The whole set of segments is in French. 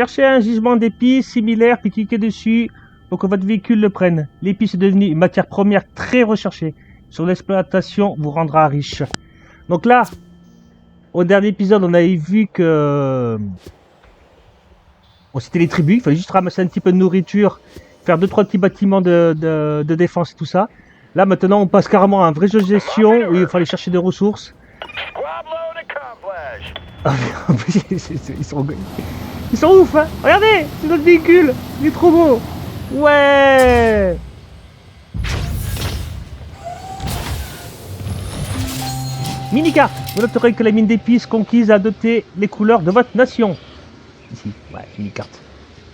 Cherchez un gisement d'épices similaire puis cliquez dessus pour que votre véhicule le prenne. L'épice est devenue une matière première très recherchée. Son exploitation vous rendra riche. Donc là, au dernier épisode, on avait vu que... Bon, c'était les tribus, il fallait juste ramasser un petit peu de nourriture, faire 2-3 petits bâtiments de défense et tout ça. Là, maintenant, on passe carrément à un vrai jeu de gestion où il fallait chercher des ressources. Ah, en plus, ils sont ouf, hein. Regardez, c'est notre véhicule, il est trop beau. Ouais. Minicarte, vous noterez que la mine d'épices conquise a adopté les couleurs de votre nation. Ici, ouais, minicarte.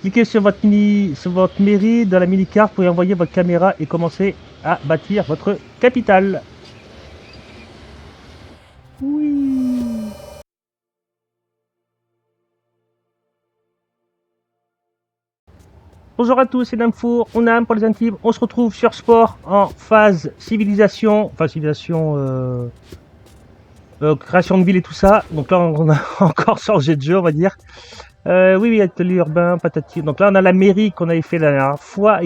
Cliquez sur votre mairie dans la mini-carte pour y envoyer votre caméra et commencer à bâtir votre capitale. Oui. Bonjour à tous, c'est Namfour, on a pour les intimes. On se retrouve sur Sport en phase civilisation, création de ville et tout ça. Donc là, on a encore changé de jeu, on va dire. Oui, atelier urbain, patati. Donc là, on a la mairie qu'on avait fait la dernière fois.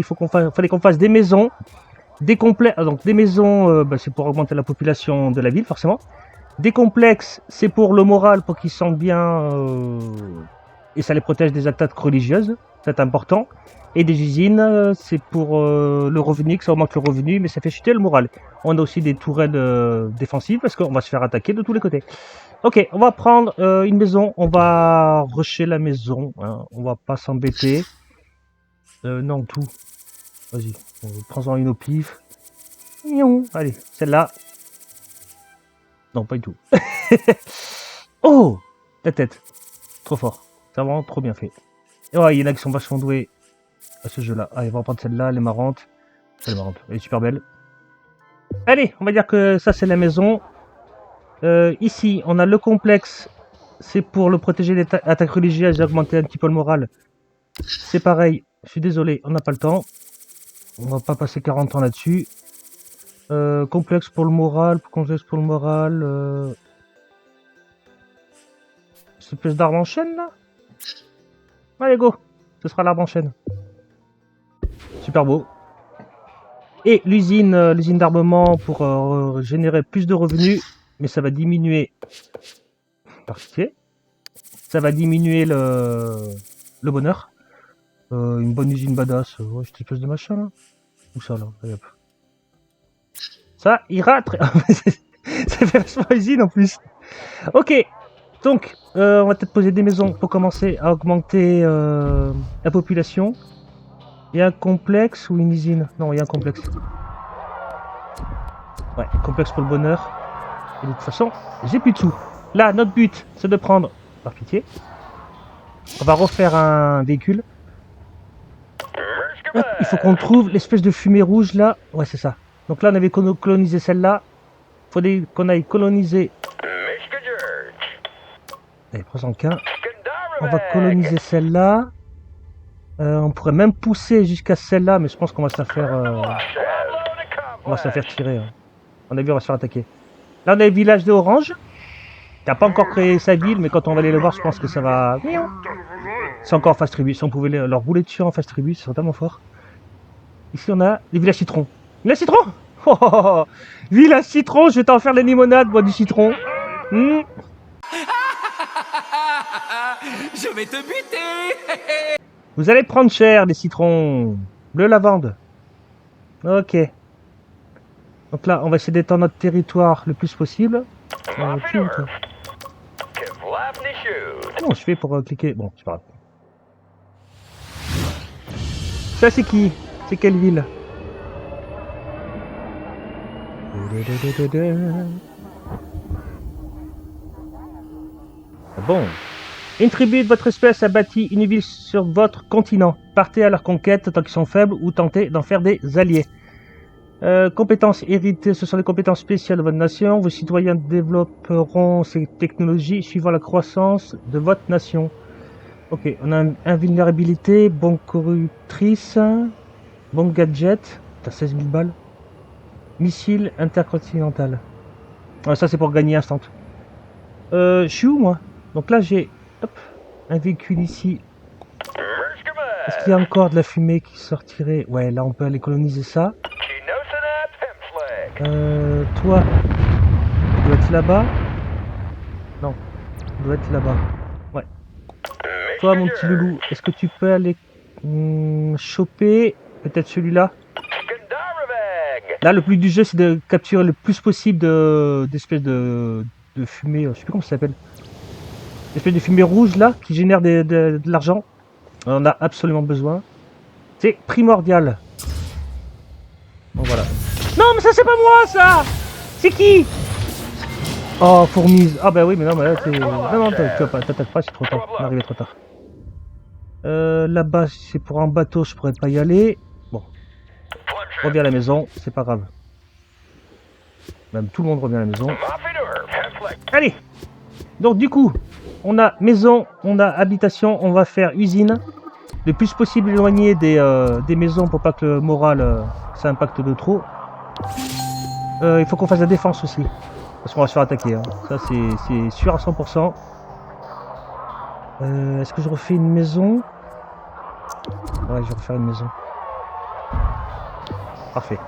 Fallait qu'on fasse des maisons, des complexes. Donc des maisons, c'est pour augmenter la population de la ville, forcément. Des complexes, c'est pour le moral, pour qu'ils se sentent bien, et ça les protège des attaques religieuses. C'est important. Et des usines, c'est pour le revenu, que ça augmente le revenu, mais ça fait chuter le moral. On a aussi des tourelles défensives parce qu'on va se faire attaquer de tous les côtés. Ok, on va prendre une maison, on va rusher la maison, hein. On va pas s'embêter. Non, tout. Vas-y, prends-en une au pif. Allez, celle-là. Non, pas du tout. Oh, la tête. Trop fort. C'est vraiment trop bien fait. Et ouais, il y en a qui sont vachement doués à ce jeu-là. Allez, on va prendre celle-là, elle est marrante. Elle est marrante, elle est super belle. Allez, on va dire que ça, c'est la maison. Ici, on a le complexe. C'est pour le protéger des attaques religieuses et augmenter un petit peu le moral. C'est pareil. Je suis désolé, on n'a pas le temps. On va pas passer 40 ans là-dessus. Complexe pour le moral. Cette espèce d'arbre en chaîne, là. Allez, go. Ce sera l'arbre en chaîne. Super beau. Et l'usine d'armement pour générer plus de revenus. Mais ça va diminuer... Parfait. Ça va diminuer le bonheur. Une bonne usine badass. Ouais, cette espèce de machin, là. Où ça, là? Allez, hop. Ça ira très... Ça fait vachement usine, en plus. Ok. Donc, on va peut-être poser des maisons pour commencer à augmenter la population. Il y a un complexe ou une usine? Non, il y a un complexe. Ouais, complexe pour le bonheur. Et de toute façon, j'ai plus de sous. Là, notre but, c'est de prendre... Par pitié. On va refaire un véhicule. Hop, il faut qu'on trouve l'espèce de fumée rouge, là. Ouais, c'est ça. Donc là, on avait colonisé celle-là. Il faudrait qu'on aille coloniser... Allez, prends-en qu'un. On va coloniser celle-là. On pourrait même pousser jusqu'à celle-là, mais je pense qu'on va se la faire... on va se la faire tirer. Hein. On a vu, on va se faire attaquer. Là, on a le village de Orange. Qui n'a pas encore créé sa ville, mais quand on va aller le voir, je pense que ça va... C'est encore en phase tribu. Si on pouvait leur rouler dessus en phase tribu, c'est tellement fort. Ici, on a les villages citron. Village citron, oh, oh, oh. Village citron, je vais t'en faire les limonades, moi, du citron. Je vais te buter. Vous allez prendre cher, les citrons. Bleu lavande. Ok. Donc là, on va essayer d'étendre notre territoire le plus possible. Comment je fais pour cliquer? Bon, c'est pas grave. Ça, c'est qui? C'est quelle ville? Bon. Une tribu de votre espèce a bâti une ville sur votre continent. Partez à leur conquête tant qu'ils sont faibles ou tentez d'en faire des alliés. Compétences héritées, ce sont les compétences spéciales de votre nation. Vos citoyens développeront ces technologies suivant la croissance de votre nation. Ok, on a invulnérabilité, bombe corruptrice, bombe gadget, t'as 16 000 balles. Missile intercontinental. Ah, ça c'est pour gagner instant. Je suis où moi? Donc là j'ai un véhicule ici. Est-ce qu'il y a encore de la fumée qui sortirait? Ouais, là on peut aller coloniser ça. Toi, tu dois être là-bas. Non, tu dois être là-bas. Ouais. Toi, mon petit loulou, est-ce que tu peux aller choper peut-être celui-là? Là, le but du jeu, c'est de capturer le plus possible d'espèces de fumée. Je sais plus comment ça s'appelle. L'espèce de fumée rouge là qui génère de l'argent. On en a absolument besoin. C'est primordial. Bon, voilà. Non, mais ça, c'est pas moi, ça! C'est qui? Oh, fourmise. Ah, bah oui, mais non, mais là, t'es. Non, t'attaques pas, c'est trop tard. On est arrivé trop tard. Là-bas, c'est pour un bateau, je pourrais pas y aller. Bon. Reviens à la maison, c'est pas grave. Même tout le monde revient à la maison. Allez! Donc, du coup, on a maison, on a habitation, on va faire usine. Le plus possible éloigné des maisons pour pas que le moral ça impacte de trop. Il faut qu'on fasse la défense aussi. Parce qu'on va se faire attaquer. Hein. Ça c'est sûr à 100%. Est-ce que je refais une maison? Ouais, je vais refaire une maison. Parfait.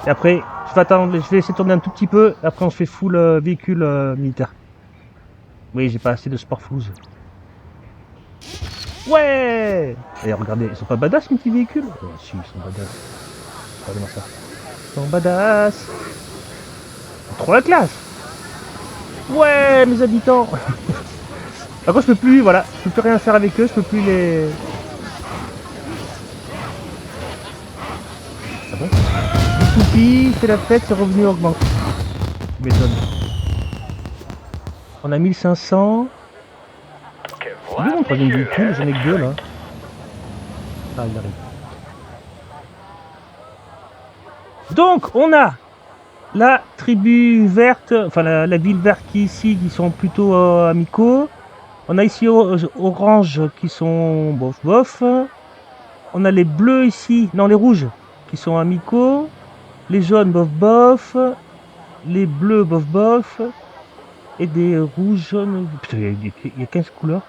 Et après, je vais attendre, je vais laisser tourner un tout petit peu. Et après, on se fait full véhicule militaire. Oui, j'ai pas assez de sport flouze. Ouais! Et regardez, ils sont pas badass mes petits véhicules? Oh, si, ils sont badass. Regardez-moi ça. Ils sont badass. Trop la classe! Ouais, mes habitants! Par contre, je peux plus, voilà, je peux plus rien faire avec eux, je peux plus les. Ah bon? Poupi, fait la fête, ses revenus augmentent. Tu m'étonnes. On a 1500. C'est bon mon troisième véhicule, j'en ai que deux là. Ah, il arrive. Donc, on a la tribu verte, enfin la ville verte qui est ici, qui sont plutôt amicaux. On a ici orange qui sont bof bof. On a les bleus ici, non les rouges, qui sont amicaux. Les jaunes bof bof. Les bleus bof bof. Et des rouges jaunes. Putain, il y a 15 couleurs.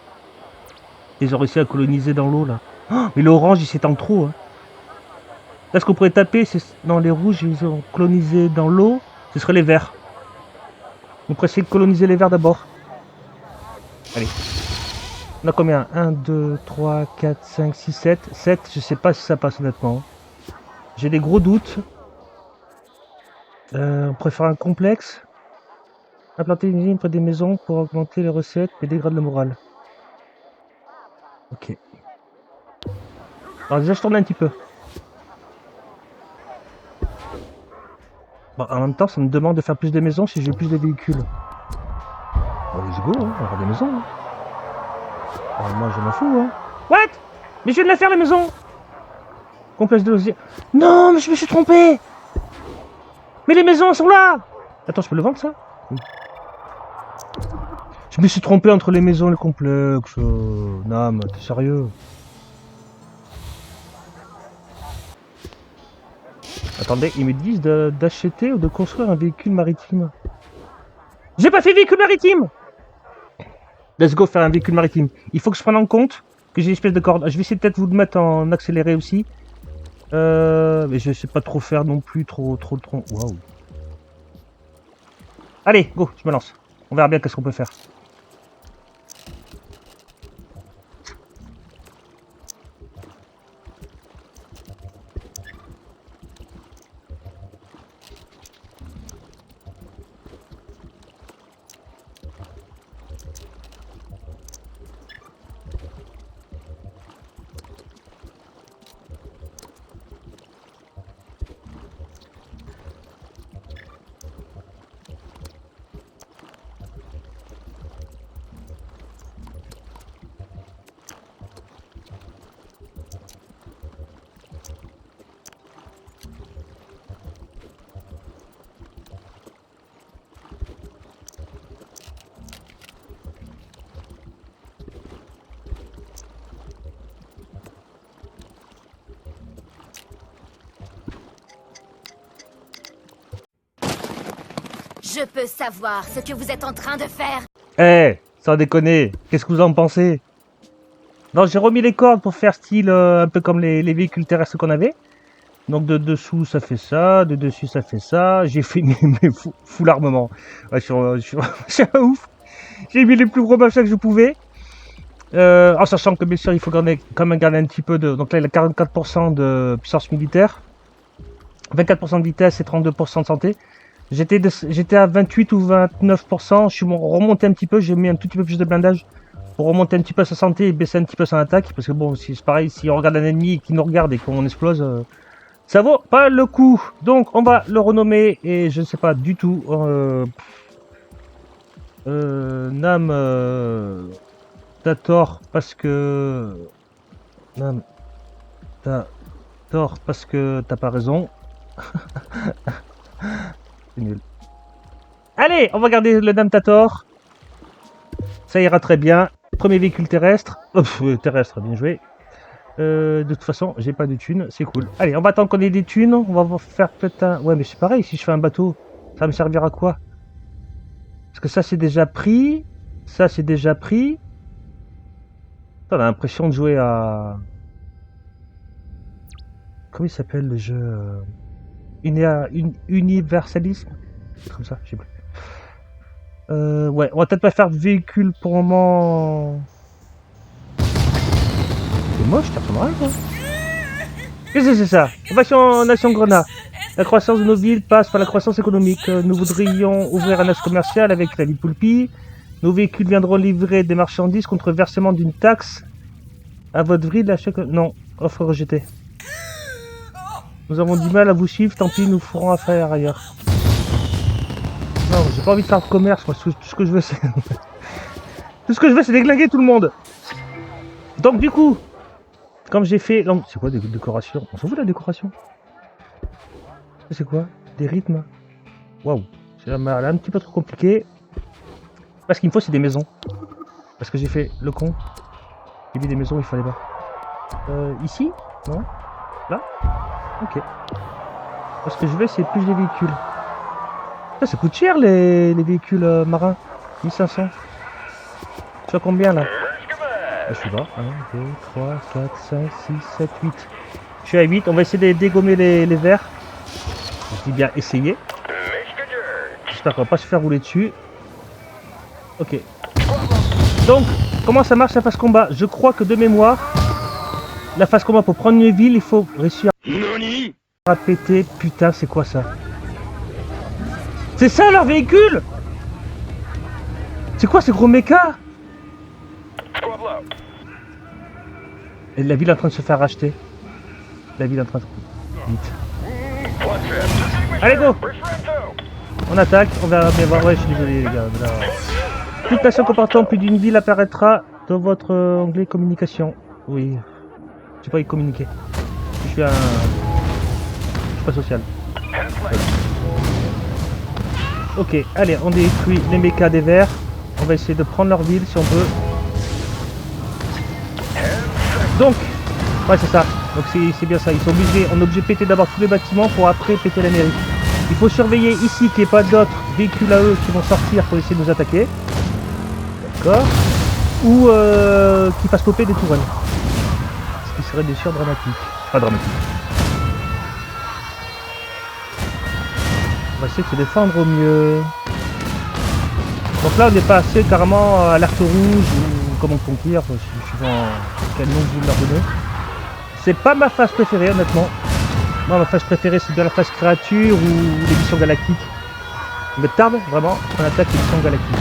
Ils ont réussi à coloniser dans l'eau là. Oh, mais l'orange il s'étend trop. Hein. Là ce qu'on pourrait taper, c'est. Non, les rouges ils ont colonisé dans l'eau. Ce serait les verts. On pourrait essayer de coloniser les verts d'abord. Allez. On a combien? 1, 2, 3, 4, 5, 6, 7. 7, je sais pas si ça passe honnêtement. J'ai des gros doutes. On pourrait faire un complexe. Implanter une usine près des maisons pour augmenter les recettes et dégrader le moral. Ok. Alors déjà je tourne un petit peu. Bon, en même temps ça me demande de faire plus de maisons si j'ai plus de véhicules. Bon, let's go, hein, on va faire des maisons. Hein. Alors, moi je m'en fous. Hein. What? Mais je viens de la faire la maison. Complexe de loisirs. Non mais je me suis trompé. Mais les maisons elles sont là. Attends, je peux le vendre ça? Oui. Je me suis trompé entre les maisons et le complexe. Non mais t'es sérieux? Attendez, ils me disent d'acheter ou de construire un véhicule maritime. J'ai pas fait véhicule maritime. Let's go faire un véhicule maritime. Il faut que je prenne en compte que j'ai une espèce de corde. Je vais essayer peut-être vous le mettre en accéléré aussi. Mais je sais pas trop faire non plus, trop. Waouh. Allez, go, je me lance. On verra bien qu'est-ce qu'on peut faire. Je peux savoir ce que vous êtes en train de faire? Eh, sans déconner, qu'est-ce que vous en pensez? Non, j'ai remis les cordes pour faire style un peu comme les véhicules terrestres qu'on avait. Donc de dessous ça fait ça, de dessus ça fait ça. J'ai fait mes full armement. Ouais, je suis un ouf. J'ai mis les plus gros machins que je pouvais. En sachant que bien sûr il faut quand même garder un petit peu de... Donc là il a 44% de puissance militaire. 24% de vitesse et 32% de santé. J'étais à 28 ou 29%. Je suis remonté un petit peu. J'ai mis un tout petit peu plus de blindage pour remonter un petit peu sa santé et baisser un petit peu son attaque. Parce que bon, si c'est pareil, si on regarde un ennemi qui nous regarde et qu'on explose, ça vaut pas le coup. Donc on va le renommer et je ne sais pas du tout. Nam t'as tort parce que... Nam t'as tort parce que t'as pas raison. C'est nul. Allez, on va garder le Nam t'as tort. Ça ira très bien. Premier véhicule terrestre. Terrestre, bien joué. De toute façon, j'ai pas de thunes, c'est cool. Allez, on va attendre qu'on ait des thunes. On va faire peut-être un... Ouais, mais c'est pareil, si je fais un bateau, ça va me servir à quoi? Parce que ça, c'est déjà pris. Ça, c'est déjà pris. On a l'impression de jouer à... Comment il s'appelle le jeu Universalisme? Comme ça, je sais plus. Ouais, on va peut-être pas faire de véhicule pour le moment. C'est moche, t'as pas mal, quoi. Qu'est-ce que c'est ça? Nation Grenat. La croissance de nos villes passe par la croissance économique. Nous voudrions ouvrir un axe commercial avec la ville Poulpi. Nos véhicules viendront livrer des marchandises contre versement d'une taxe. À votre ville, à chaque... Non, offre rejetée. Nous avons du mal à vous suivre, tant pis, nous ferons affaire ailleurs. Non, j'ai pas envie de faire de commerce, moi, tout ce que je veux, c'est... tout ce que je veux, c'est déglinguer tout le monde. Donc, du coup, comme j'ai fait... C'est quoi des décorations? On s'en fout de la décoration. C'est quoi? Des rythmes? Waouh, c'est un petit peu trop compliqué. Parce qu'il me faut, c'est des maisons. Parce que j'ai fait le con. J'ai mis des maisons, il fallait pas. Ici? Non? Là? Ok. Ce que je veux, c'est plus des véhicules. Ça coûte cher les véhicules marins. 1500. Tu as combien là? Je suis là. 1, 2, 3, 4, 5, 6, 7, 8. Je suis à 8. On va essayer de dégommer les verres. Je dis bien essayer. J'espère qu'on va pas se faire rouler dessus. Ok. Donc, comment ça marche la phase combat? Je crois que de mémoire, la phase combat pour prendre une ville, il faut réussir à péter. Putain, c'est quoi ça? C'est ça leur véhicule? C'est quoi ces gros mechas? Et la ville est en train de se faire racheter. La ville est en train de... Vite. Allez, go! On attaque, on va bien voir. Ouais, je suis désolé, les gars. Là... Toute nation comportant plus d'une ville apparaîtra dans votre onglet communication. Oui. Je sais pas y communiquer. Je suis un... Je suis pas social. Ouais. Ok, allez, on détruit les mechas des verts. On va essayer de prendre leur ville si on peut. Donc, ouais, c'est ça. Donc c'est bien ça. Ils sont obligés, on est obligé de péter d'abord tous les bâtiments pour après péter la mairie. Il faut surveiller ici qu'il n'y ait pas d'autres véhicules à eux qui vont sortir pour essayer de nous attaquer. D'accord. Ou qui fassent popper des tourelles. Ce qui serait bien sûr dramatique. Pas dramatique. On va essayer de se défendre au mieux. Donc là on est passé carrément à l'alerte rouge ou comment conquérir, suivant quel nom vous leur donnez. C'est pas ma phase préférée honnêtement. Moi ma phase préférée c'est bien la phase créature ou l'émission galactique. Il me tarde vraiment qu'on attaque l'émission galactique.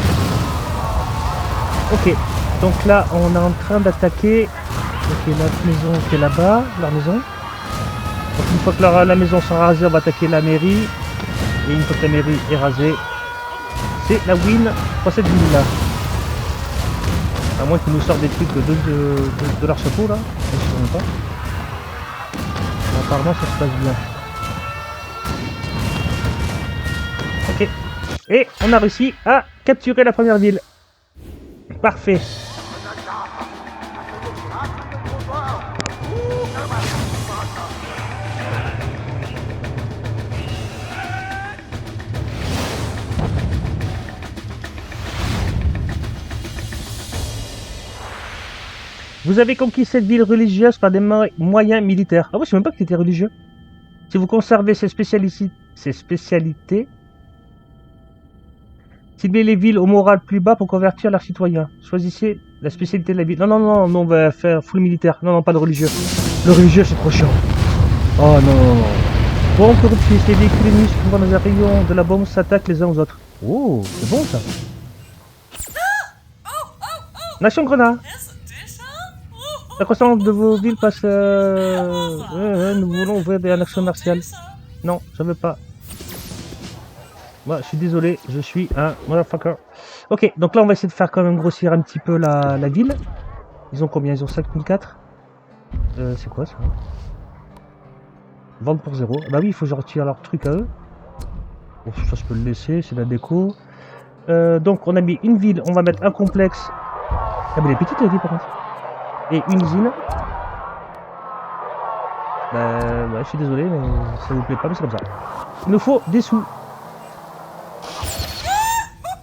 Ok, donc là on est en train d'attaquer. Ok, la maison qui est là-bas, leur maison. Donc une fois que la maison sera rasée, on va attaquer la mairie. Et une fois que la mairie est rasée, c'est la win pour cette ville là. À moins qu'ils nous sortent des trucs de leur chapeau là. Je sais même pas. Bon, apparemment ça se passe bien. Ok. Et on a réussi à capturer la première ville. Parfait. Vous avez conquis cette ville religieuse par des moyens militaires. Ah ouais, je sais même pas que tu étais religieux. Si vous conservez ces spécialités, ciblez les villes au moral plus bas pour convertir leurs citoyens. Choisissez la spécialité de la ville. Non, non, non, non, on va faire full militaire. Non, non, pas de religieux. Le religieux, c'est trop chiant. Oh non, non, non. Bon, corruption, ces véhicules ennemis se trouvant dans un rayon de la bombe s'attaquent les uns aux autres. Oh, c'est bon ça. Nation Grenat. La croissance de vos villes passe... nous voulons ouvrir des actions martiales. Non, je veux pas. Moi, je suis désolé, je suis un motherfucker. Ok, donc là, on va essayer de faire quand même grossir un petit peu la ville. Ils ont combien? Ils ont 5004. C'est quoi ça? Vente pour 0. Bah oui, il faut que je retire leur truc à eux. Bon, ça, je peux le laisser, c'est la déco. Donc, on a mis une ville, on va mettre un complexe. Ah, mais elle est petite la ville par contre. Et une usine. Bah, ouais, je suis désolé, mais ça vous plaît pas, mais c'est comme ça. Il nous faut des sous.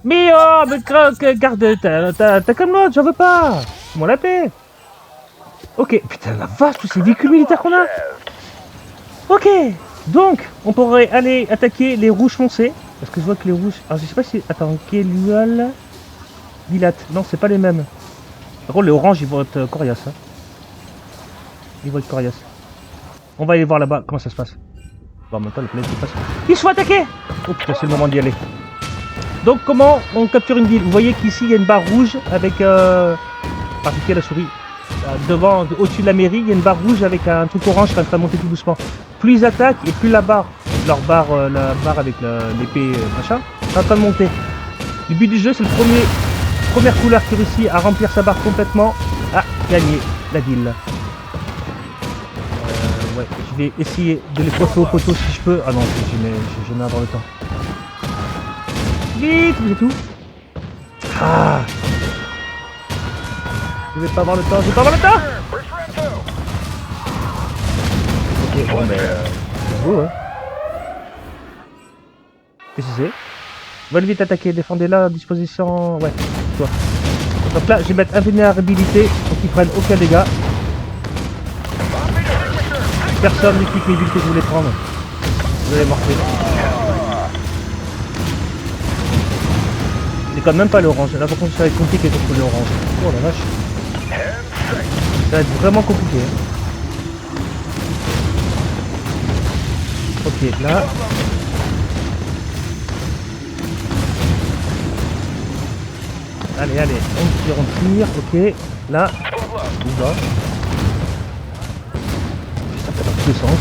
Mais oh, mais garde, t'as comme l'autre, j'en veux pas. Moi la paix. Ok, putain la vache, tous ces véhicules militaires qu'on a. Ok, donc, on pourrait aller attaquer les rouges foncés. Parce que je vois que les rouges... Alors je sais pas si... Attends, Kelual... Dilate. Non, c'est pas les mêmes. Par contre, les oranges, ils vont être coriaces. Hein. Ils vont être coriaces. On va aller voir là-bas comment ça se passe. Bon, en même temps, la planète se passe. Ils sont attaqués. Oh putain, c'est le moment d'y aller. Donc, comment on capture une ville? Vous voyez qu'ici, il y a une barre rouge avec... Par la souris. Devant, au-dessus de la mairie, il y a une barre rouge avec un truc orange qui est en train de monter tout doucement. Plus ils attaquent et plus la barre, la barre avec l'épée machin, est en train de monter. Le but du jeu, c'est première couleur qui réussit à remplir sa barre complètement, à gagner la ville. Ouais, je vais essayer de les coiffer au poteau si je peux. Ah non, je vais jamais avoir le temps. Vite, c'est tout. Ah! Je vais pas avoir le temps, je vais pas avoir le temps! Ok, bon ben... c'est beau, hein. Qu'est-ce que c'est? Veulent vite attaquer, défendez-la à disposition... Ouais, toi. Donc là, je vais mettre invulnérabilité pour qu'ils prennent aucun dégât. Personne ne quitte mes villes que je voulais prendre. Vous allez morfler. Il déconne même pas l'orange. Là par contre ça va être compliqué contre l'orange. Oh la vache. Ça va être vraiment compliqué. Hein. Ok, là. Allez, allez, on tire, ok. Là. Oula. Ça fait dans tous les sens.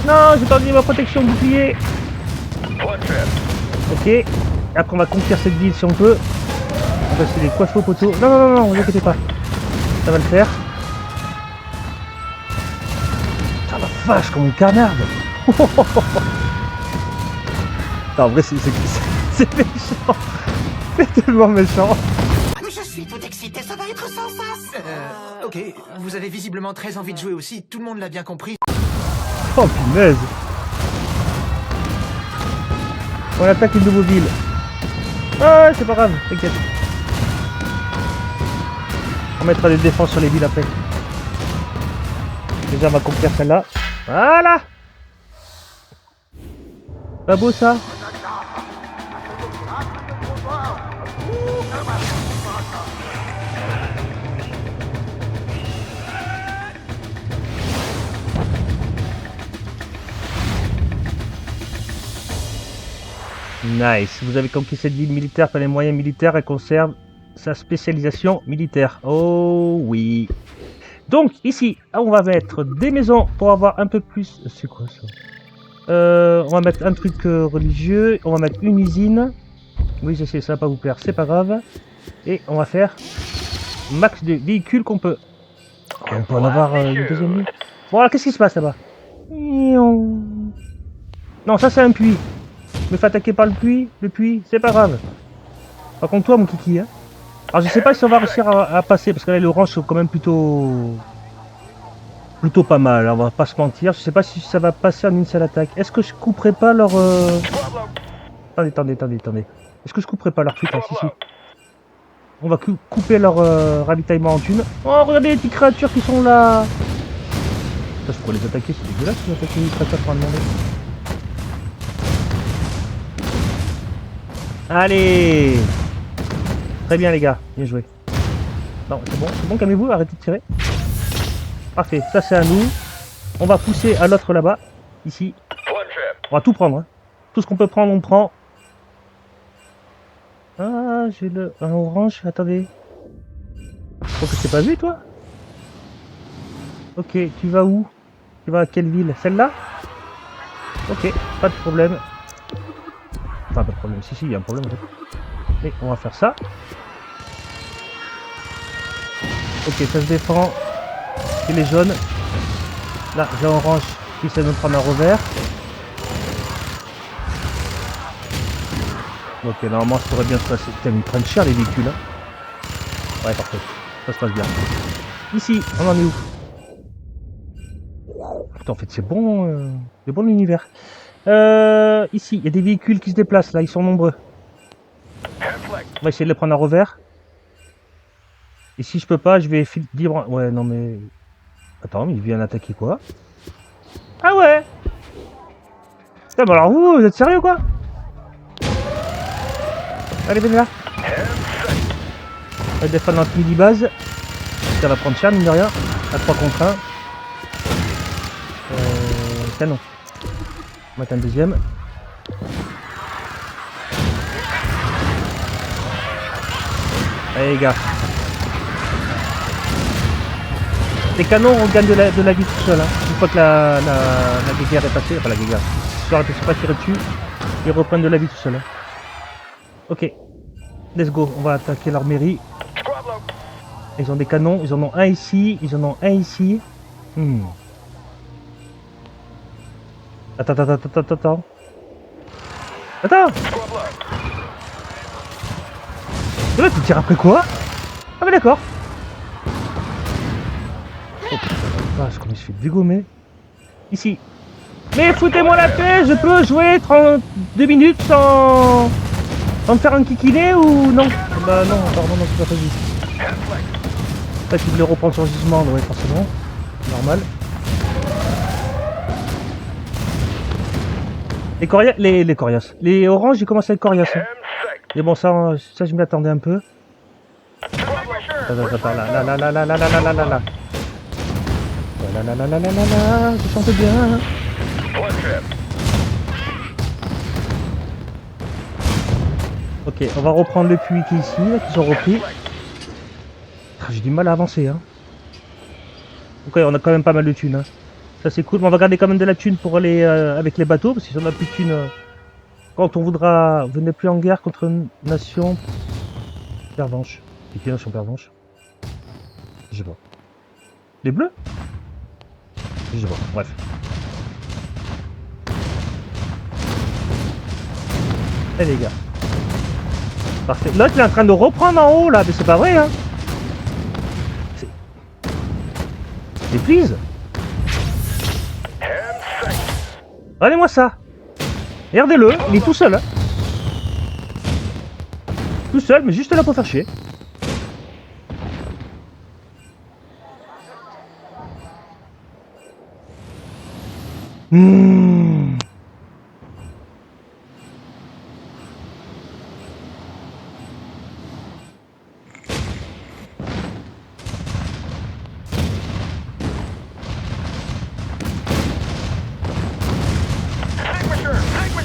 Non, j'ai perdu ma protection bouclier. Ok. Après on va conquérir cette ville si on peut. On va essayer de les coiffer au poteau. Non, non, non, non, vous inquiétez pas. Ça va le faire. Putain la vache, comme on carnarde. Non, en vrai c'est méchant. C'est tellement méchant. Je suis tout excité, ça va être sans sas. Ok, vous avez visiblement très envie de jouer aussi, tout le monde l'a bien compris. Oh punaise. On attaque une nouvelle ville. Ah, c'est pas grave, t'inquiète. On mettra des défenses sur les villes après. Déjà, on va conquérir celle-là. Voilà. Pas beau ça? Nice, vous avez conquis cette ville militaire par les moyens militaires et conserve sa spécialisation militaire. Oh oui. Donc ici, on va mettre des maisons pour avoir un peu plus... C'est quoi ça? On va mettre un truc religieux, on va mettre une usine. Oui, je sais, ça va pas vous plaire, c'est pas grave. Et on va faire max de véhicules qu'on peut. On peut en avoir une deuxième ville. Bon alors, qu'est-ce qui se passe là-bas? Non, ça c'est un puits. Je me fais attaquer par le puits, c'est pas grave. Par contre toi mon kiki, hein. Alors je sais pas si on va réussir à passer, parce que là les oranges sont quand même plutôt pas mal, hein, on va pas se mentir. Je sais pas si ça va passer en une seule attaque. Est-ce que je couperai pas leur... Attendez. Est-ce que je couperai pas leur truc là? Si. On va couper leur ravitaillement en thunes. Oh, regardez les petites créatures qui sont là. Ça, je pourrais les attaquer, c'est dégueulasse d'attaquer les créatures pour en demander. Allez. Très bien les gars, bien joué. Non, c'est bon, calmez-vous, arrêtez de tirer. Parfait, ça c'est à nous. On va pousser à l'autre là-bas, ici. On va tout prendre, hein. Tout ce qu'on peut prendre, on prend. Ah, j'ai un orange, attendez. Je crois que c'est pas vu, toi. Ok, tu vas où? Tu vas à quelle ville? Celle-là? Ok, pas de problème. Enfin, pas de problème. Si, il y a un problème en fait. Et on va faire ça. Ok, ça se défend. C'est les jaunes. Là, j'ai orange qui essaie de me prendre un revers. Ok, normalement, ça devrait bien se passer. Putain, ils me prennent cher les véhicules. Hein. Ouais, parfait. Ça se passe bien. Ici, on en est où? Putain, en fait, c'est bon l'univers. Ici, il y a des véhicules qui se déplacent, là, ils sont nombreux. On va essayer de les prendre à revers. Et si je peux pas, je vais dire... Ouais, non mais... Attends, mais il vient attaquer quoi? Ah ouais! Putain, bah alors vous êtes sérieux quoi? Allez, venez là. On va défendre notre midi-base. Ça va prendre cher, mine de rien. À 3 contre 1. Canon. On va mettre un deuxième. Allez les gars. Les canons on gagne de la vie tout seul. Hein. Une fois que la guéguerre est passée, enfin la guéguerre, l'histoire ne se pas tirer dessus, ils reprennent de la vie tout seul. Hein. Ok, let's go, on va attaquer leur mairie. Ils ont des canons, ils en ont un ici, ils en ont un ici. Attends. Attends. Et là tu tires après quoi? Ah mais d'accord. Oh putain la vache, comme il se fait dégommer. Ici. Mais foutez-moi la paix, je peux jouer 32 minutes sans me faire un kikiné ou non? Bah non, pardon, non, c'est pas possible. En fait, il voulait reprendre son gisement, ouais, forcément. Normal. Les coriaces, les coriaces. Les oranges, ils commencent à être coriaces. Hein. Mais bon, ça je m'y attendais un peu. Attends, là. Là, je chante bien. Ok, on va reprendre le puits qui est ici, là, qu'ils ont repris. J'ai du mal à avancer. Hein. Ok, on a quand même pas mal de thunes. Hein. Ça c'est cool, mais on va garder quand même de la thune pour aller avec les bateaux, parce que si on a plus de thunes, quand on voudra, vous n'êtes plus en guerre contre une nation pervenche. Et quelle nation pervenche? Je sais pas. Les bleus? Je sais pas, bref. Eh les gars. Parfait. L'autre il est en train de reprendre en haut là, mais c'est pas vrai hein. C'est please. Regardez-moi ça. Regardez-le, il est tout seul. Hein. Tout seul, mais juste là pour faire chier.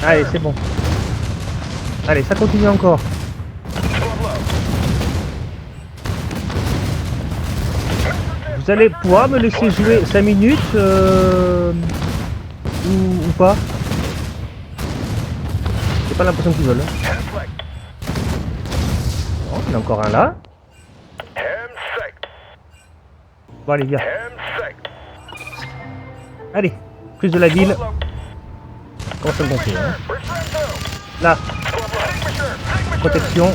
Allez, c'est bon. Allez, ça continue encore. Vous allez pouvoir me laisser jouer 5 minutes ou pas? J'ai pas l'impression qu'ils veulent. Bon, il y en a encore un là. Bon, les gars. Allez, prise de la ville. Comment ça me gonfler hein. Là. Protection.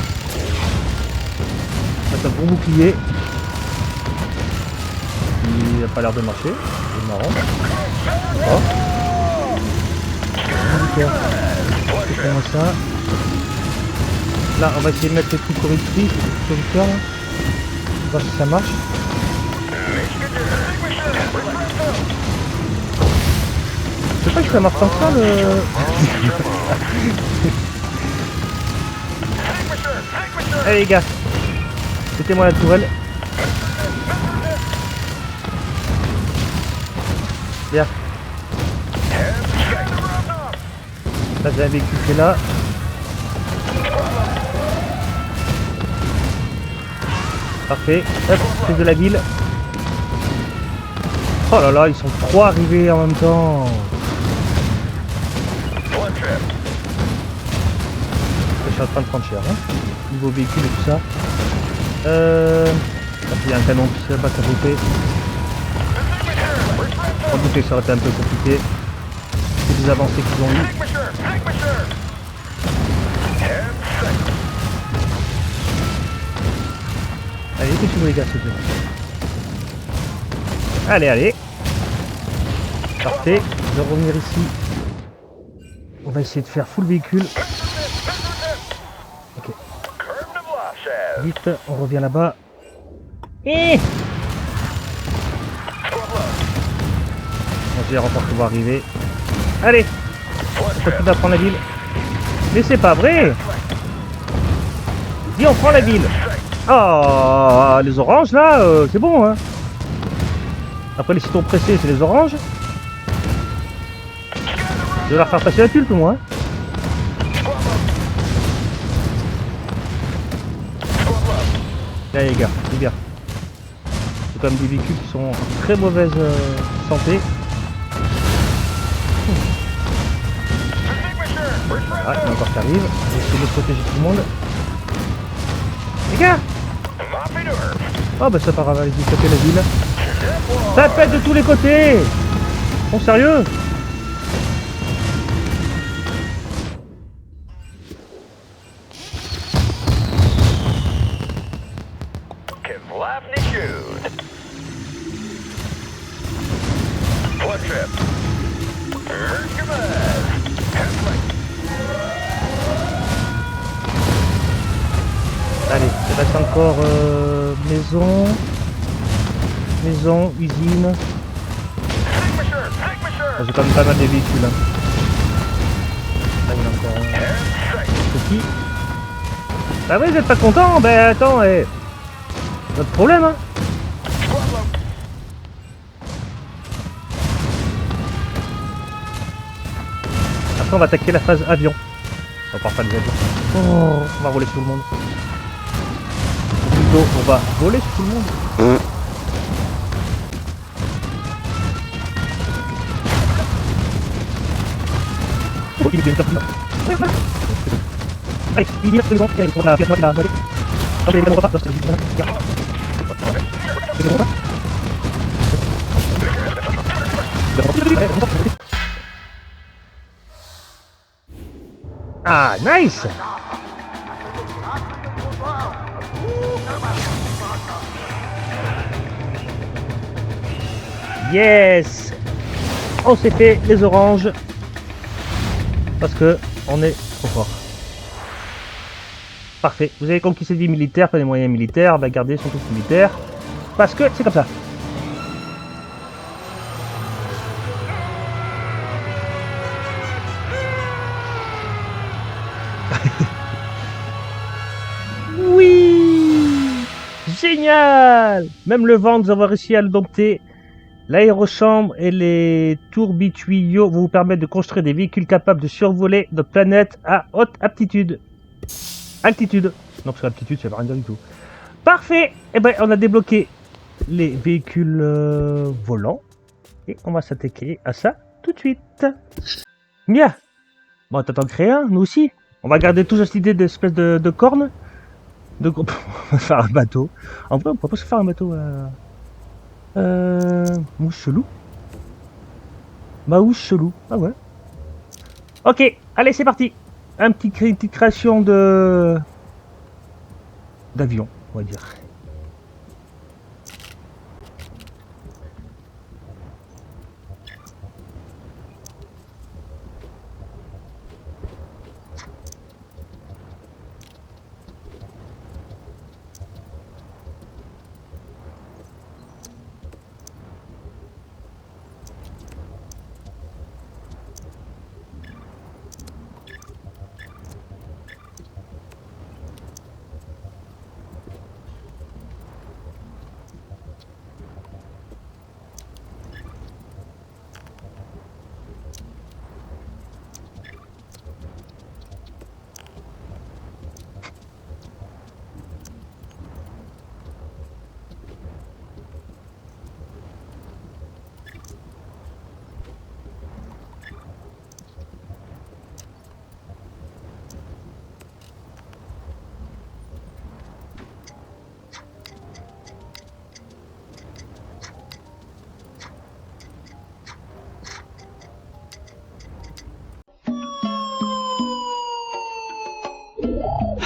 C'est un bon bouclier. Il n'a pas l'air de marcher. C'est marrant. Oh. C'est comment ça. Là, on va essayer de mettre les trucs correcteurs là. Voir si ça marche. Je sais pas si ça marche comme ça le... Allez les gars, mettez-moi la tourelle. Bien. Là j'ai un véhicule qui est là. Parfait. Hop, prise de la ville. Oh là là, ils sont 3 arrivés en même temps. Je suis en train de prendre cher, hein. Niveau véhicule et tout ça. Il y a un canon qui s'est pas capoté. On doutait que ça aurait été un peu compliqué. C'est des avancées qu'ils ont eues. Allez, dépêchez-vous les gars, s'il vous plaît. Allez, allez. Parfait. Je vais revenir ici. On va essayer de faire full véhicule. Ok. Vite, on revient là-bas. Et on gère encore qu'on va arriver. Allez. On continue d'apprendre la ville. Mais c'est pas vrai. Dis, on prend la ville. Ah, les oranges là, c'est bon hein. Après les citons pressés, c'est les oranges. Je vais leur faire passer la pulpe moi. Là les gars, c'est bien. C'est quand même des véhicules qui sont en très mauvaise santé. Ah, il y en a encore qui arrivent. On va essayer de protéger tout le monde. Les gars! Oh bah ça part à allez-y, tapez la ville. Ça pète de tous les côtés! Bon sérieux? Allez, il reste encore maison, usine. Oh, j'ai quand même pas mal de véhicules. Hein. Là, il y en a encore un petit. Bah oui, vous êtes pas content? Ben attends, notre problème hein. Après on va attaquer la phase avion. On part pas des avions. Oh, on va rouler sur tout le monde. Plutôt, on va voler sur tout le monde. Oh, il est bien top là. Allez, il y a les gens qui pour la pièce de la vallée. Non, mais les repas, c'est ah, nice! Yes! On s'est fait les oranges. Parce que on est trop fort. Parfait. Vous avez conquis ces vies militaires, pas des moyens militaires. On va garder son truc militaire. Parce que c'est comme ça. Oui! Génial! Même le vent, nous avons réussi à le dompter. L'aérochambre et les tourbillons vont vous permettre de construire des véhicules capables de survoler notre planète à haute altitude. Donc sur altitude, ça ne veut rien dire du tout. Parfait! Et ben, on a débloqué les véhicules volants. Et on va s'attaquer à ça tout de suite. Bien! Bon, t'attends de créer un, nous aussi. On va garder toujours cette idée d'espèce de corne. On va faire un bateau. En vrai, on peut pas se faire un bateau mouche chelou. Mouche chelou. Ah ouais. Ok, allez, c'est parti. Petite création d'avion, on va dire.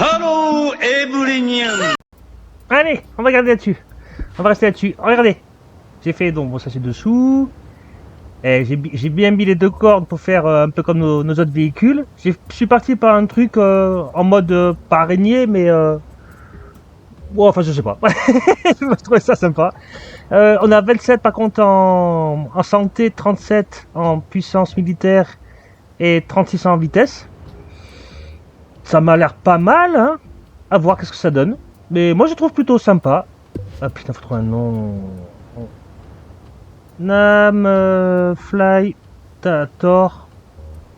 Hello, Eboulignan. Allez, on va garder là-dessus. On va rester là-dessus. Regardez. J'ai fait donc, bon, ça c'est dessous. J'ai bien mis les deux cordes pour faire un peu comme nos autres véhicules. Je suis parti par un truc en mode pas araignée, mais bon, enfin je sais pas. Je trouvais ça sympa. On a 27 par contre en santé, 37 en puissance militaire et 36 en vitesse. Ça m'a l'air pas mal, hein. À voir qu'est-ce que ça donne. Mais moi je trouve plutôt sympa. Ah putain, faut trouver un nom. Namflytator.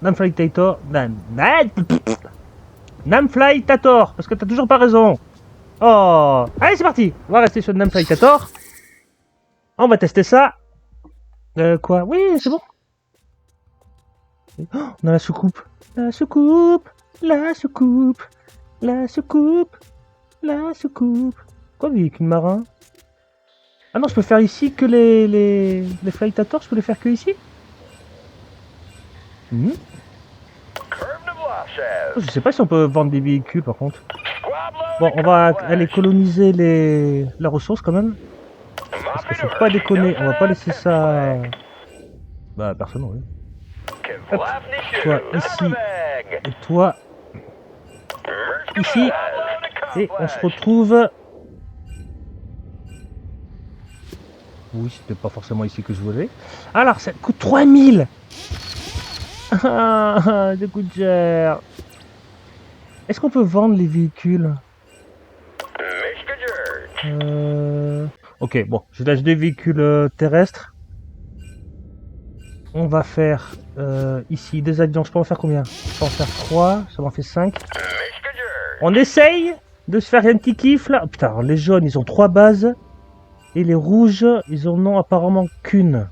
Namflytator. Namflytator. Parce que t'as toujours pas raison. Oh. Allez, c'est parti. On va rester sur Namflytator. On va tester ça. Quoi? Oui, c'est bon. Oh, on a la soucoupe. La soucoupe. La soucoupe. La soucoupe. La soucoupe. Quoi, véhicule marin? Ah non, je peux faire ici que les flytators, je peux les faire que ici. Je sais pas si on peut vendre des véhicules par contre. Bon, on va aller coloniser la ressource quand même. Parce qu'il faut pas déconner, on va pas laisser ça... Bah personne, oui. Hop, toi ici, et toi ici. Et on se retrouve... Oui, c'était pas forcément ici que je voulais. Alors, ça coûte 3000. Ah, ça coûte cher. Est-ce qu'on peut vendre les véhicules? Ok, bon, je lâche des véhicules terrestres. On va faire ici des avions. Je peux en faire combien? Je peux en faire 3, ça m'en fait 5. On essaye de se faire un petit kiff là. Oh, putain, les jaunes, ils ont 3 bases. Et les rouges, ils en ont apparemment qu'une.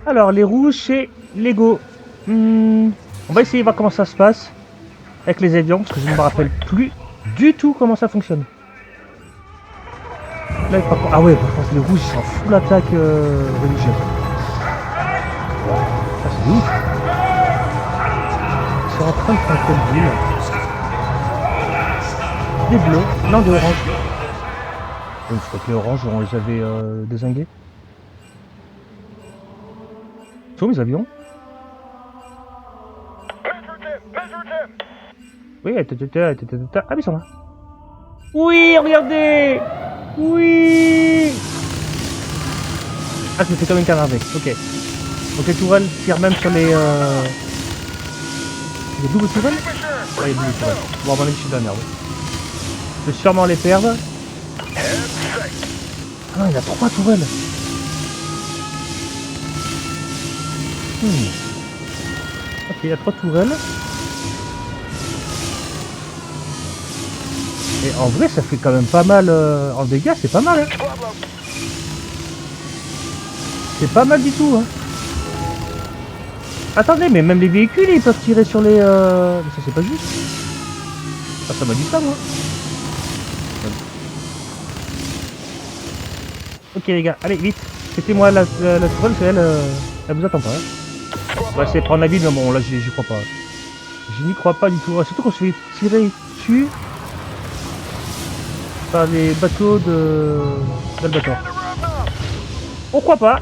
Alors, les rouges, c'est Lego. On va essayer de voir comment ça se passe avec les avions, parce que je ne me rappelle plus du tout comment ça fonctionne. Là, par contre, ah ouais, par contre, les rouges, ils sont en full attaque religieuse. Ah, c'est ouf. Ils sont en train de prendre quelle ville? Des bleus, non des oranges. Donc, je crois que les oranges, on les avait dézingués. Sont mes avions? Oui, ah mais ils sont là. Oui, regardez. Oui. Ah, je me fais comme une canardée, ok. Donc les tourelles tirent même sur les... Les doubles tourelles? Ouais, les doubles tourelles. Bon, on va aller je suis dans la merde. Je vais sûrement les perdre. Ah non, il y a 3 tourelles. Ok, il y a 3 tourelles. Et en vrai, ça fait quand même pas mal en dégâts, c'est pas mal. Hein. C'est pas mal du tout. Hein. Attendez, mais même les véhicules, ils peuvent tirer sur les... Mais ça, c'est pas juste. Ah, ça m'a dit ça, moi. Ok, les gars, allez, vite. C'était-moi la tourelle, c'est elle vous attend pas. Hein. On va essayer de prendre la ville, mais bon, là, j'y crois pas. Je n'y crois pas du tout. Surtout qu'on se fait tirer dessus par les bateaux d'Albator. Pourquoi pas?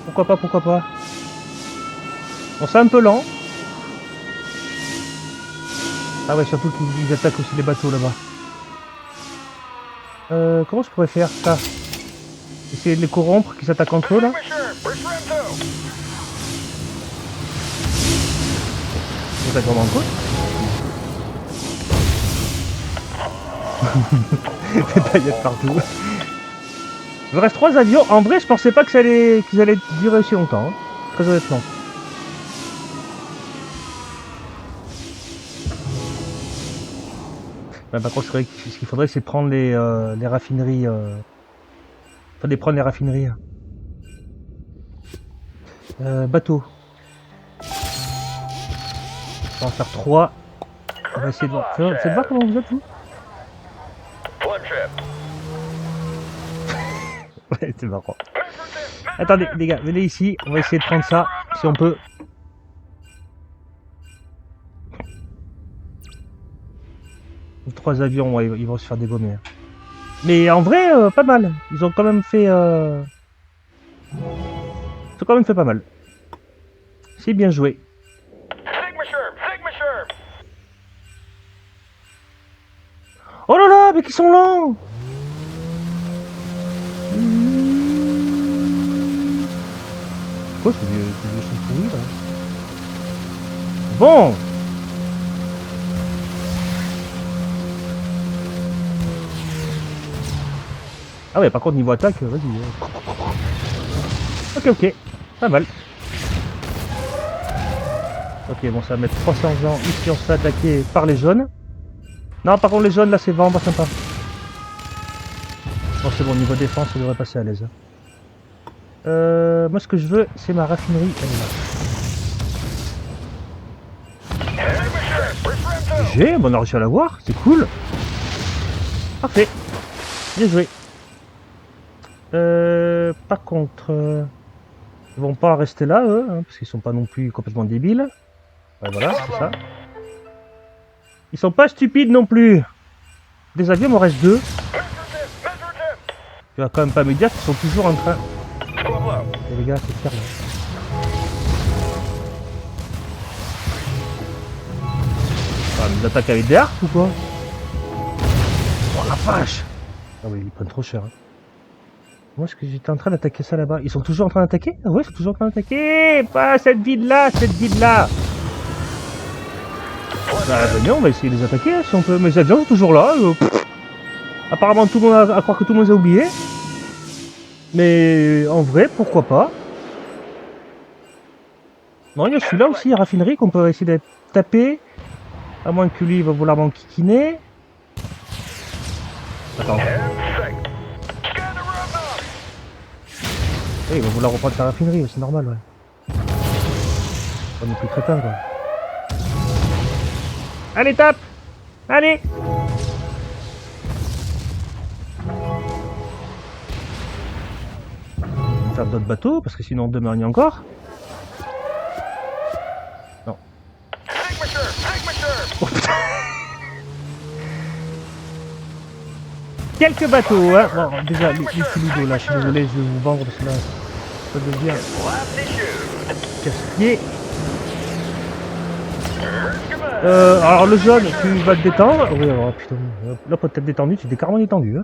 Pourquoi pas? Bon, c'est un peu lent. Ah ouais, surtout qu'ils attaquent aussi les bateaux là-bas. Comment je pourrais faire ça? Essayer de les corrompre, qu'ils s'attaquent entre eux là. Ils s'attaquent vraiment entre eux. Des paillettes partout. Il me reste 3 avions. En vrai, je pensais pas que qu'ils allaient durer aussi longtemps. Hein. Très honnêtement. Bah, par contre, ce qu'il faudrait, c'est prendre les raffineries. Faudrait prendre les raffineries. Bateau. On va en faire 3. On va essayer de voir. Faites voir comment vous êtes, vous. Ouais, c'est marrant. Attendez, les gars, venez ici. On va essayer de prendre ça, si on peut. 3 avions, ouais, ils vont se faire dégommer. Hein. Mais en vrai, pas mal. Ils ont quand même fait... Ils ont quand même fait pas mal. C'est bien joué. Oh là là, mais qu'ils sont lents! Quoi, c'est des choses pourries là? Bon! Ah ouais, par contre, niveau attaque, vas-y. Ok, pas mal. Ok, bon, ça va mettre 300 ans. Ici, on se fait attaquer par les jaunes. Non, par contre, les jaunes, là, c'est vraiment pas sympa. Bon, c'est bon, niveau défense, ça devrait passer à l'aise. Moi, ce que je veux, c'est ma raffinerie. Elle est là. GG, bon, on a réussi à l'avoir, c'est cool. Parfait. Bien joué. Par contre, ils vont pas rester là, eux, hein, parce qu'ils sont pas non plus complètement débiles. Ouais, voilà, c'est ça. Ils sont pas stupides non plus. Des avions, il m'en reste 2. Tu vas quand même pas me dire qu'ils sont toujours en train... Et les gars, c'est clair là. Ah, ils attaquent avec des harpes ou quoi? Oh la vache! Ah oui, ils prennent trop cher. Hein. Moi, est-ce que j'étais en train d'attaquer ça là-bas? Ils sont toujours en train d'attaquer? Ah ouais, ils sont toujours en train d'attaquer! Pas cette ville-là, cette ville-là! Bah, venez, on va essayer de les attaquer hein, si on peut. Mais les avions sont toujours là. Apparemment, tout le monde a à croire que tout le monde a oublié. Mais en vrai, pourquoi pas? Non, il y a celui-là aussi, raffinerie, qu'on peut essayer de taper. À moins que lui, il va vouloir m'enquiquiner. Attends. Oui, il va vouloir reprendre sa raffinerie, c'est normal, ouais. Pas non plus crétin, quoi. Allez, tape! Allez! On va faire d'autres bateaux, parce que sinon demain il y a encore. Non. Oh, putain. Quelques bateaux, hein. Bon, déjà, les Filudo, là, je suis désolé, je vais vous vendre, parce que là, ça devient casse-pied. Alors le jaune, tu vas te détendre. Oui, alors putain, là pour t'être détendu, tu t'es carrément détendu. Hein.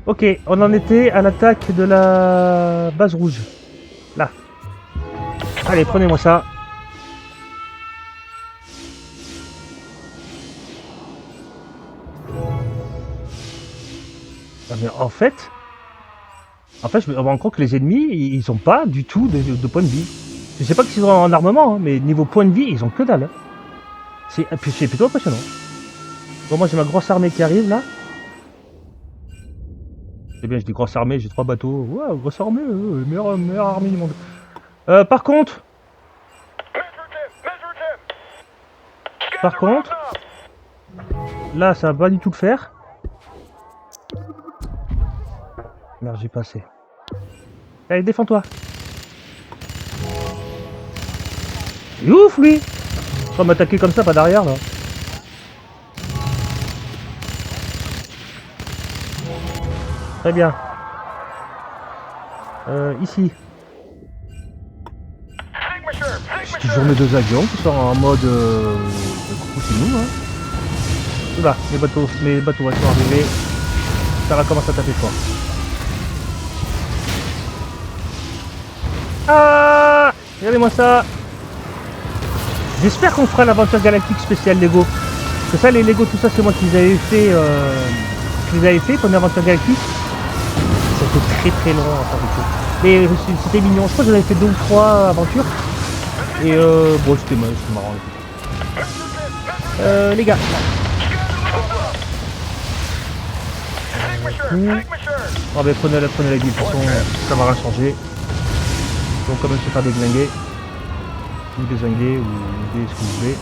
Ok, on en était à l'attaque de la base rouge. Là. Allez, prenez-moi ça. Ah, mais en fait, je me rends compte que les ennemis, ils ont pas du tout de point de vie. Je sais pas qu'ils sont en armement, hein, mais niveau point de vie, ils ont que dalle. Hein. C'est plutôt impressionnant. Bon, moi j'ai ma grosse armée qui arrive là. C'est bien, je dis grosse armée, j'ai 3 bateaux. Ouais, grosse armée, meilleure armée du monde. Par contre, là ça va pas du tout le faire. Merde, j'ai passé. Allez, défends-toi. Il est ouf lui! On va m'attaquer comme ça, pas derrière là. Très bien. Ici. C'est toujours mes 2 avions qui sont en mode coucou c'est nous hein. Oula, mes bateaux sont arrivés. Ça va commencer à taper fort. Ah! Regardez-moi ça! J'espère qu'on fera l'aventure galactique spéciale Lego. Parce que ça, les Lego, tout ça, c'est moi qui les avais fait. Pour une aventure galactique. C'était très long à faire des choses. Mais c'était mignon. Je crois que j'en avais fait 2 ou 3 aventures. Et bon, c'était marrant. Les gars. Oh, ben, prenez la guide. De toute façon, ça va rien changer. Ils vont quand même se faire déglinguer. Ou désinguer, ou ce que vous voulez.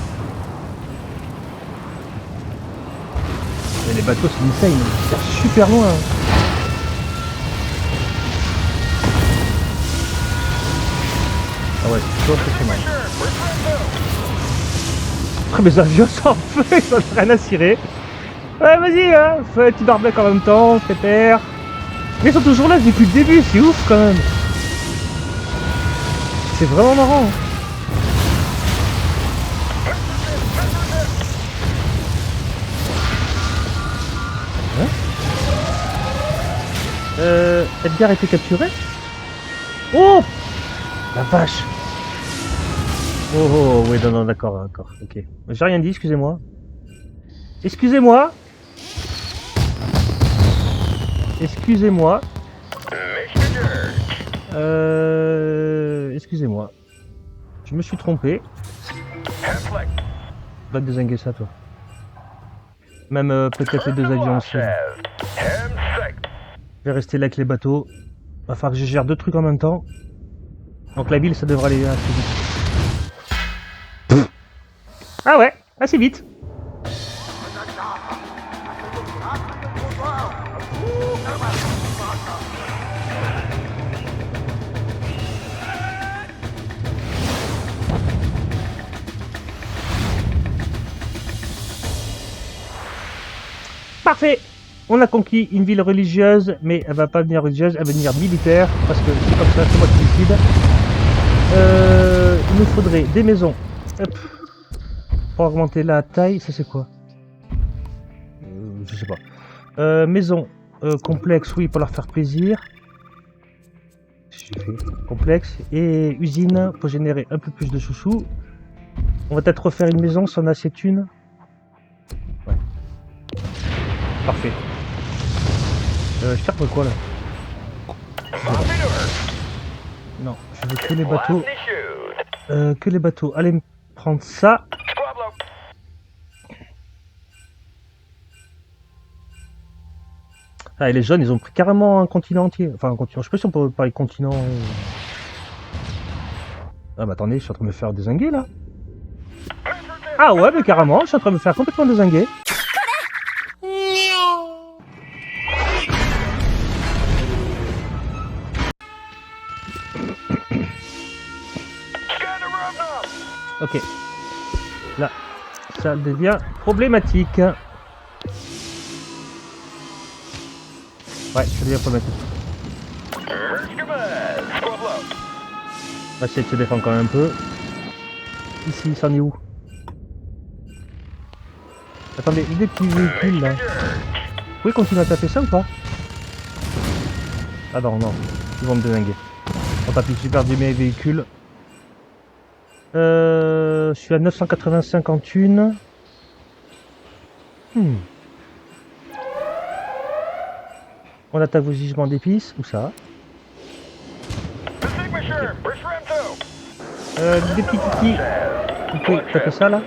Et les bateaux c'est insane, c'est super loin. Ah ouais, c'est plutôt impressionnant. Après mes avions sont en feu, ils ont rien à cirer. Ouais, vas-y, hein, fais un petit barbecue en même temps, prépare. Mais ils sont toujours là depuis le début, c'est ouf quand même. C'est vraiment marrant. Edgar a été capturé? Oh! La vache! Oh, oui, non, d'accord, ok. J'ai rien dit, excusez-moi. Excusez-moi! Excusez-moi. Excusez-moi. Je me suis trompé. Va te dézinguer ça, toi. Même peut-être les deux avions aussi. Je vais rester là avec les bateaux. Va falloir que je gère deux trucs en même temps. Donc la ville, ça devrait aller assez vite. Ah ouais, assez vite. Parfait. On a conquis une ville religieuse, mais elle va pas devenir religieuse, elle va devenir militaire, parce que c'est comme ça, c'est moi qui décide. Il nous faudrait des maisons. Hop. Pour augmenter la taille, ça c'est quoi? Je sais pas. Maison complexe, oui, pour leur faire plaisir. Complexe. Et usine, pour générer un peu plus de sous-sous. On va peut-être refaire une maison si on a assez de thunes. Ouais. Parfait. Je cherche quoi là? Non, je veux que les bateaux. Que les bateaux. Allez me prendre ça. Ah, et les jeunes, ils ont pris carrément un continent entier. Enfin, un continent. Je sais pas si on peut parler continent. Ah bah attendez, je suis en train de me faire dézinguer là. Ah ouais, mais carrément, je suis en train de me faire complètement dézinguer. Ok. Là, ça devient problématique. Ouais, ça devient problématique. On va essayer de se défendre quand même un peu. Ici, ça en est où? Attendez, des petits véhicules là. Vous pouvez continuer à taper ça ou pas? Ah non, non, ils vont me dézinguer. On tape super du mes véhicules. Je suis à 985 en thunes. On attaque vos gisements d'épices, où ça? Des petits kikis. Vous pouvez taper ça là?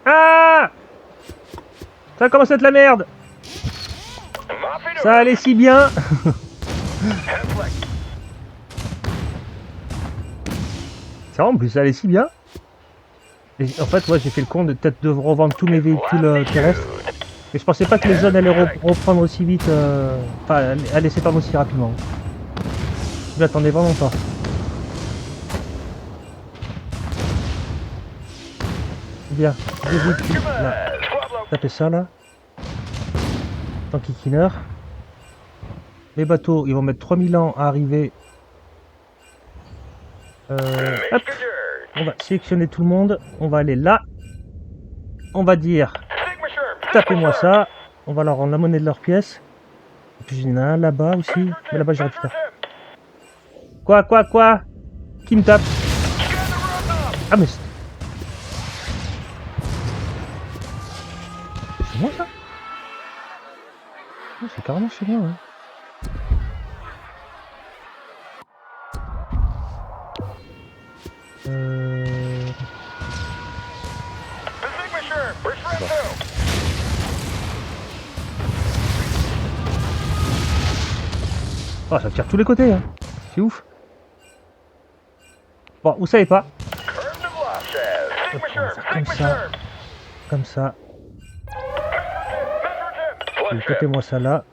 Ah! Ça commence à être la merde! Ça allait si bien! Ça en plus, ça allait si bien! Et en fait, ouais, j'ai fait le con de peut-être de revendre tous mes véhicules terrestres. Mais je pensais pas que les zones allaient reprendre aussi vite, enfin, allaient s'étendre aussi rapidement. Je m'attendais vraiment pas. Bien, des véhicules, là. Tapez ça, là. Tanky Killer. Les bateaux, ils vont mettre 3000 ans à arriver. Hop. On va sélectionner tout le monde. On va aller là. On va dire... Tapez-moi ça. On va leur rendre la monnaie de leurs pièces. Et puis il y en a un là-bas aussi. Mais là-bas j'aurais pu faire. Quoi? Qui me tape? Ah mais... C'est moi ça? Oh, c'est carrément chez moi. Hein. Oh, ça tire de tous les côtés, hein. C'est ouf. Bon, vous savez pas. Hop, on va faire comme ça. Comme ça. Tapez-moi ça là.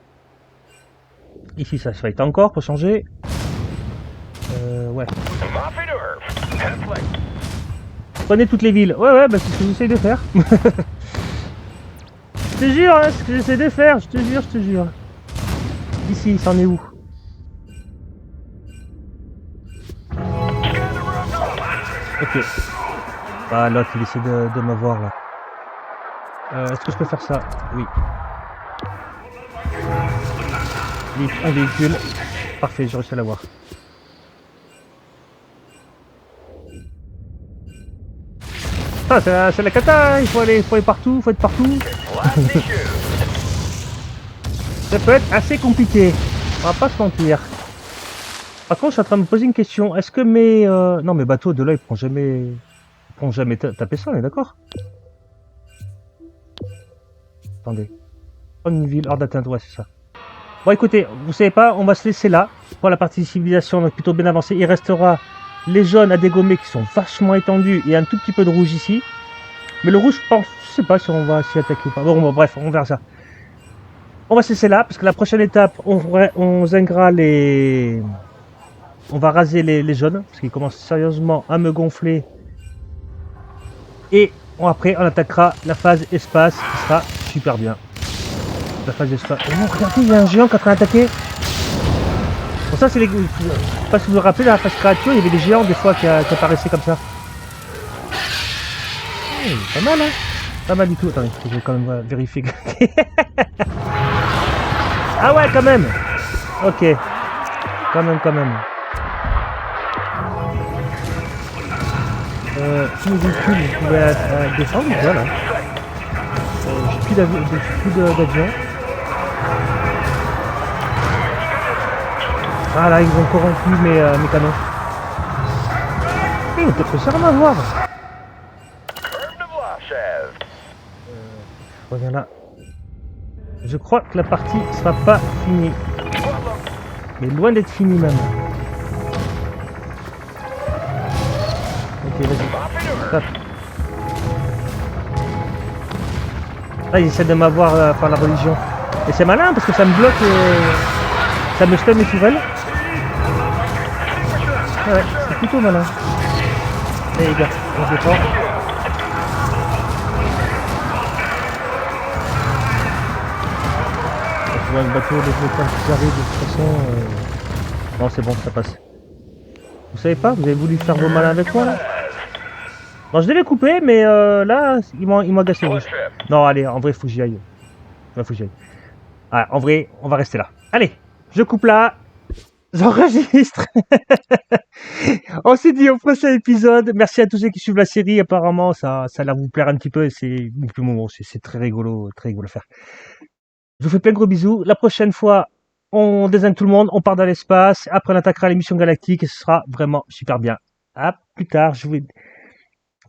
Ici, ça se fight encore pour changer. Ouais. Prenez toutes les villes. Ouais, bah c'est ce que j'essaye de faire. Je te jure, hein, c'est ce que j'essaie de faire, je te jure. Ici, c'en est où? Ok. Ah, l'autre, il essaie de m'avoir, là. Est-ce que je peux faire ça? Oui. Un véhicule. Parfait, j'ai réussi à l'avoir. Ah, c'est la cata, il faut aller partout, faut être partout. Ça peut être assez compliqué, on va pas se mentir. Par contre, je suis en train de me poser une question. Est-ce que mes... Non, mes bateaux de là, ils pourront jamais taper ça, on est d'accord? Attendez. Prendre une ville hors d'atteinte, ouais, c'est ça. Bon, écoutez, vous savez pas, on va se laisser là. Pour la partie civilisation, donc plutôt bien avancée. Il restera les jaunes à dégommer qui sont vachement étendus et un tout petit peu de rouge ici. Mais le rouge, je pense, je sais pas si on va s'y attaquer ou pas. Bon, bref, on verra ça. On va se laisser là, parce que la prochaine étape, on zingera les... On va raser les jaunes, parce qu'ils commencent sérieusement à me gonfler. Et après, on attaquera la phase espace, qui sera super bien. La phase espace. Oh, regardez, il y a un géant qui est en train d'attaquer. Bon, ça, c'est les... Je sais pas si vous vous rappelez, la phase créature, il y avait des géants des fois qui apparaissaient comme ça. Pas mal, hein? Pas mal du tout. Attendez, je vais quand même vérifier. Ah ouais, quand même. Ok. Quand même. Tous les véhicules, vous pouvez descendre, voilà. J'ai plus d'avion. Ah là, ils ont corrompu mes canons. Ils vont peut-être réussir à m'avoir. Reviens là. Je crois que la partie sera pas finie. Mais loin d'être finie même. Ok, vas-y. Stop. Là, ils essaient de m'avoir par la religion. Et c'est malin parce que ça me bloque ça me stun mes tourelles. Ouais, c'est plutôt malin. Allez les gars, on se défend. Je vois le bateau de l'état qui arrive de toute façon. Non, c'est bon, ça passe. Vous savez pas, vous avez voulu faire vos malins avec moi là? Bon, je devais couper, mais là, il m'a gâché. Non, allez, en vrai, faut que j'y aille. Faut que j'y aille. Ah, en vrai, on va rester là. Allez, je coupe là. J'enregistre. On s'est dit au prochain épisode. Merci à tous ceux qui suivent la série. Apparemment, ça a l'air de vous plaire un petit peu. C'est très rigolo à faire. Je vous fais plein de gros bisous. La prochaine fois, on désigne tout le monde. On part dans l'espace. Après, on attaquera les missions galactiques et ce sera vraiment super bien. À plus tard.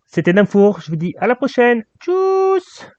C'était Namfour. Je vous dis à la prochaine. Tchuss.